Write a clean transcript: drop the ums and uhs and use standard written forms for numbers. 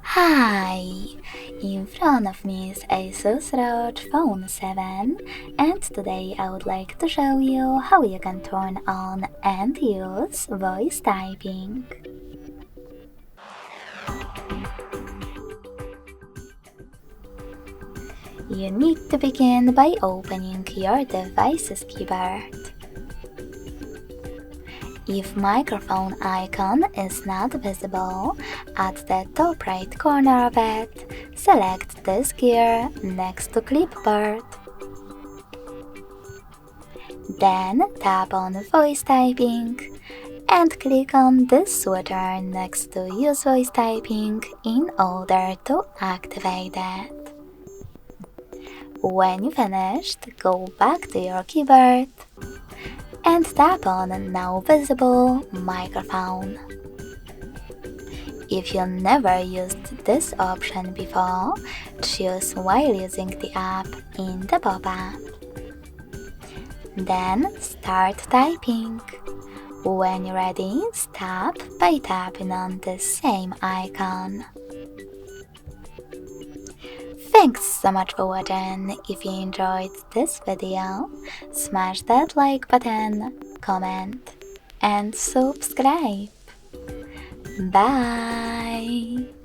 Hi! In front of me is ASUS ROG Phone 7, and today I would like to show you how you can turn on and use voice typing. You need to begin by opening your device's keyboard. If microphone icon is not visible at the top right corner of it, select this gear next to clipboard. Then tap on voice typing and click on this switcher next to use voice typing in order to activate it. When you finished, go back to your keyboard and tap on now visible microphone. If you never used this option before, choose while using the app in the pop-up. Then start typing. When you're ready, stop by tapping on the same icon. Thanks so much for watching. If you enjoyed this video, smash that like button, comment, and subscribe. Bye!